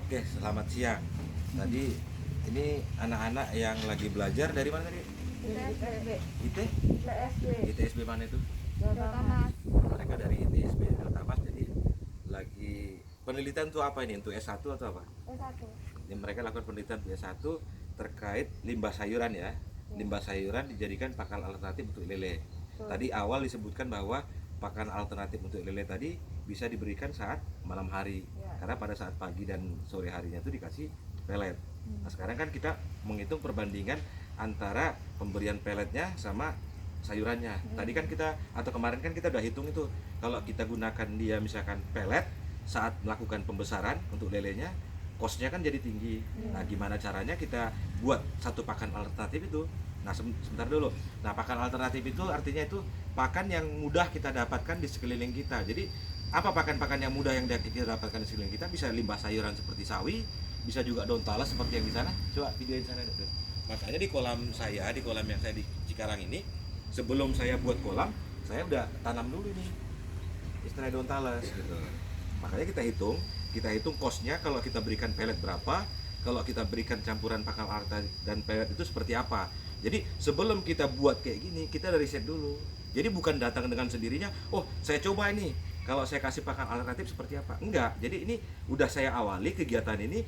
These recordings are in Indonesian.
Oke, selamat siang. Tadi ini anak-anak yang lagi belajar dari mana tadi? ITSB. IT? ITSB. ITSB mana itu? Mas. Mereka dari ITSB Deltamas. Jadi lagi penelitian untuk apa ini? Untuk S1 atau apa? S1. Ini mereka lakukan penelitian untuk S1 terkait limbah sayuran ya. Limbah sayuran dijadikan pakan alternatif untuk lele. Tadi awal disebutkan bahwa pakan alternatif untuk lele tadi bisa diberikan saat malam hari. Karena pada saat pagi dan sore harinya itu dikasih pelet. Nah sekarang kan kita menghitung perbandingan antara pemberian peletnya sama sayurannya. Tadi kan kita atau kemarin kan kita udah hitung itu, kalau kita gunakan dia misalkan pelet saat melakukan pembesaran untuk lelenya, kosnya kan jadi tinggi. Nah gimana caranya kita buat satu pakan alternatif itu? Nah sebentar dulu. Nah pakan alternatif itu artinya itu pakan yang mudah kita dapatkan di sekeliling kita. Jadi apa pakan-pakan yang mudah yang kita dapatkan di sekeliling kita? Bisa limbah sayuran seperti sawi, bisa juga daun talas seperti yang di sana. Coba videoin sana dulu. Makanya di kolam saya, di kolam yang saya di Cikarang ini, sebelum saya buat kolam, saya udah tanam dulu nih istilah daun talas gitu. Makanya kita hitung kosnya kalau kita berikan pelet berapa, kalau kita berikan campuran pakan alternatif dan pelet itu seperti apa. Jadi sebelum kita buat kayak gini, kita dari riset dulu. Jadi bukan datang dengan sendirinya, oh saya coba ini, kalau saya kasih pakan alternatif seperti apa. Enggak, jadi ini udah saya awali kegiatan ini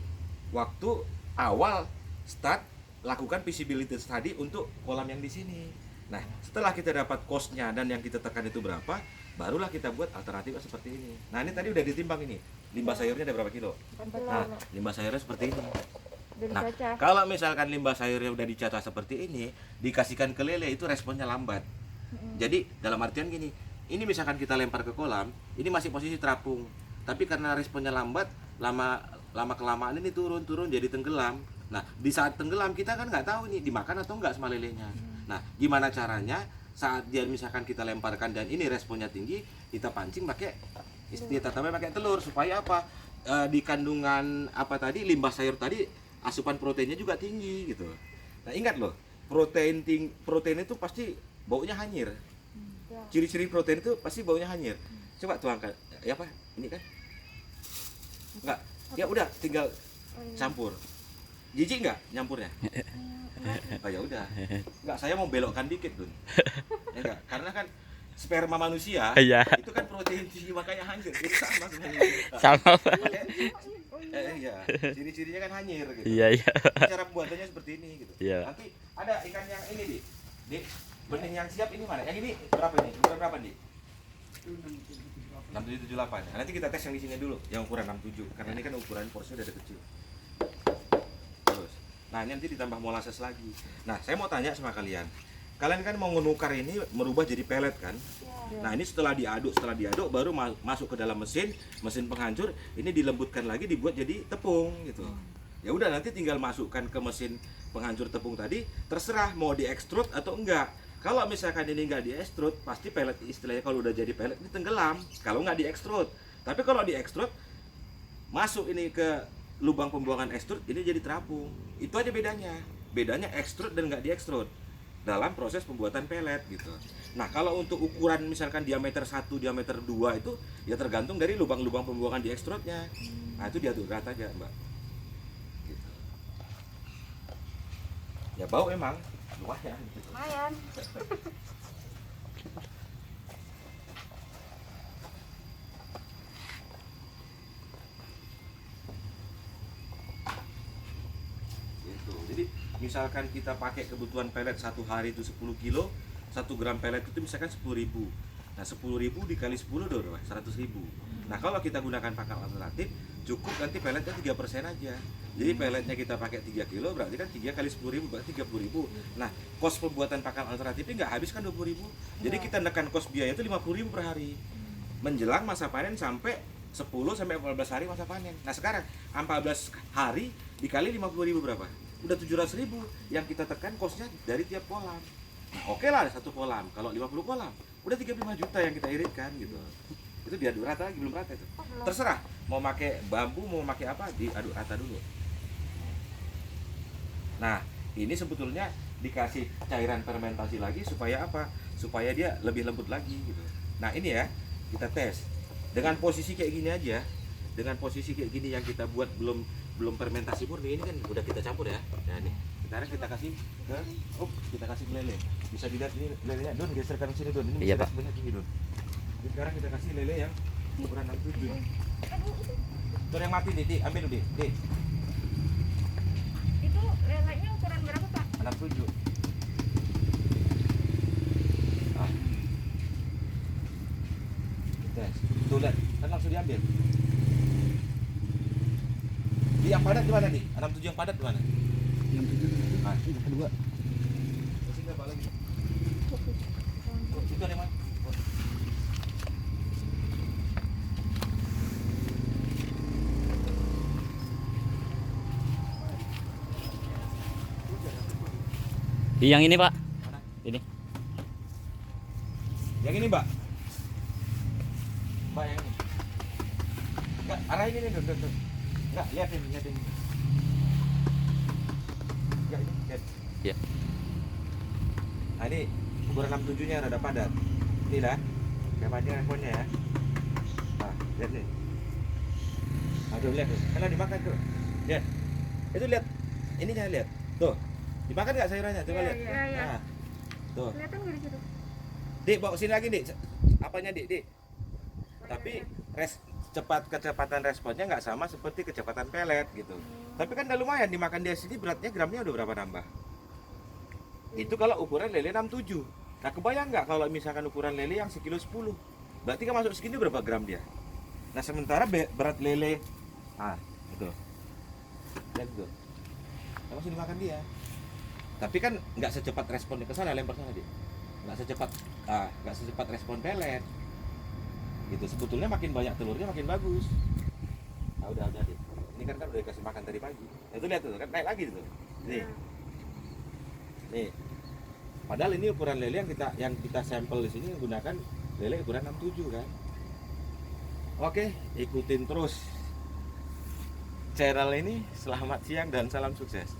waktu awal start lakukan feasibility study untuk kolam yang di sini. Nah, setelah kita dapat cost-nya dan yang kita tekan itu berapa, barulah kita buat alternatif seperti ini. Nah, ini tadi udah ditimbang ini. Limbah sayurnya ada berapa kilo? Nah, limbah sayurnya seperti ini. Nah, kalau misalkan limbah sayurnya udah dicacah seperti ini, dikasihkan ke lele itu responnya lambat. Jadi, dalam artian gini, ini misalkan kita lempar ke kolam, ini masih posisi terapung. Tapi karena responnya lambat, lama kelamaan ini turun jadi tenggelam. Nah, di saat tenggelam kita kan nggak tahu ini dimakan atau enggak sama lelenya. Nah, gimana caranya saat dia misalkan kita lemparkan dan ini responnya tinggi, kita pancing pakai tambah pakai telur supaya apa? Di kandungan apa tadi limbah sayur tadi asupan proteinnya juga tinggi gitu. Nah, ingat loh, protein itu pasti baunya hanyir. Ciri-ciri protein itu pasti baunya hanyir. Coba tuangkan. Ya apa? Ini kan? Enggak. Ya udah tinggal campur. Jijik nggak nyampurnya? Oh ya udah. Enggak, saya mau belokkan dikit, Dun. Ya enggak? Karena kan sperma manusia itu kan protein tinggi makanya hanyir. Jadi sama sebenarnya. Sama. Iya, ciri-cirinya kan hanyir gitu. Iya. Cara pembuatannya seperti ini gitu. Iya. Nanti ada ikan yang ini, Dik. Benih yang siap ini mana? Yang ini berapa ini? Ukuran berapa, Dik? 6778. Nah, nanti kita tes yang di sini dulu, yang ukuran 67 karena ini kan ukuran porsinya udah kecil. Terus. Nah, ini nanti ditambah molasses lagi. Nah, saya mau tanya sama kalian. Kalian kan mau menukar ini merubah jadi pelet kan? Nah, ini setelah diaduk baru masuk ke dalam mesin penghancur, ini dilembutkan lagi dibuat jadi tepung gitu. Ya udah nanti tinggal masukkan ke mesin penghancur tepung tadi, terserah mau diekstrud atau enggak. Kalau misalkan ini enggak diekstrud, pasti pelet istilahnya kalau udah jadi pelet ini tenggelam. Kalau enggak diekstrud. Tapi kalau diekstrud masuk ini ke lubang pembuangan ekstrud ini jadi terapung. Itu aja bedanya. Bedanya ekstrud dan enggak diekstrud dalam proses pembuatan pelet gitu. Nah, kalau untuk ukuran misalkan diameter 1, diameter 2 itu ya tergantung dari lubang-lubang pembuangan di ekstrudnya. Nah, itu diatur rata aja, Mbak. Gitu. Ya bau emang lumayan gitu. Lumayan. Gitu. Jadi misalkan kita pakai kebutuhan pelet satu hari itu 10 kilo, 1 gram pelet itu misalkan 10.000. Nah 10.000 dikali 10 udah 100.000. Nah kalau kita gunakan pakan alternatif, cukup nanti peletnya 3% aja. Jadi peletnya kita pakai 3 kilo, berarti kan 3 kali 10.000 berarti 30.000. Nah kos pembuatan pakan alternatifnya nggak habis kan 20.000. Jadi kita nekan kos biaya itu 50.000 per hari. Menjelang masa panen sampai 10 sampai 14 hari masa panen. Nah sekarang 14 hari dikali 50.000 berapa? Udah 700.000 yang kita tekan kosnya dari tiap kolam. Nah, oke lah satu kolam, kalau 50 kolam udah 35 juta yang kita iritkan gitu. Itu diaduk rata lagi, belum rata itu. Terserah mau pakai bambu, mau pakai apa, diaduk rata dulu. Nah, ini sebetulnya dikasih cairan fermentasi lagi supaya apa? Supaya dia lebih lembut lagi gitu. Nah, ini ya, kita tes. Dengan posisi kayak gini aja, dengan posisi kayak gini yang kita buat belum belum fermentasi murni, ini kan udah kita campur ya. Nah ini sekarang kita kasih ke kita kasih ke lele. Bisa dilihat ini lelenya, Don geserkan ke sini Don. Ini Iya, masih Pak. banyak tinggi Don. Jadi sekarang kita kasih lele yang ukuran 67. Don yang mati Dik, ambil dulu Dik. Itu lelenya ukuran berapa Pak? 67. Ah. Tes. Tuh lihat, kan langsung diambil. Di yang padat di mana nih? 67 yang padat di mana? Yang Ah, yang kedua. Masih berapa lagi? Oh, itu ada yang mana? Oh. Yang ini Pak. Mana? Ini. Yang ini, Mbak. Mbak yang ini. Enggak, arah ini nih, Don. Enggak, lihat ini. Enggak, ini, lihat. Ya. Nah, ini ukuran 67-nya rada padat. Ini dah. Kayak panjang responnya ya. Nah, lihat nih. Aduh, lihat tuh. Kan dimakan tuh. Lihat. Itu lihat. Ininya lihat. Tuh. Dimakan nggak sayurannya? Coba Iya, lihat. iya, iya. Nah. Tuh. Kelihatan nggak di situ? Dik, bawa sini lagi, Dik. Apanya, Dik? Tapi kecepatan responnya nggak sama seperti kecepatan pelet gitu. Tapi kan udah lumayan dimakan dia sini, beratnya gramnya udah berapa nambah? Itu kalau ukuran lele 67. Nah, kebayang nggak kalau misalkan ukuran lele yang sekilo 10? Berarti kan masuk segini berapa gram dia? Nah, sementara berat lele itu. Lihat tuh. Langsung dimakan dia. Tapi kan nggak secepat responnya ke sana, lempar sana dia. Nggak secepat respon pelet. Gitu. Sebetulnya makin banyak telurnya makin bagus. Nah, udah deh. Ini kan udah dikasih makan tadi pagi. Nah, itu lihat tuh, kan naik lagi tuh. Nih. Nih. Padahal ini ukuran lele yang kita sampel di sini menggunakan lele ukuran 67 kan. Oke, ikutin terus channel ini. Selamat siang dan salam sukses.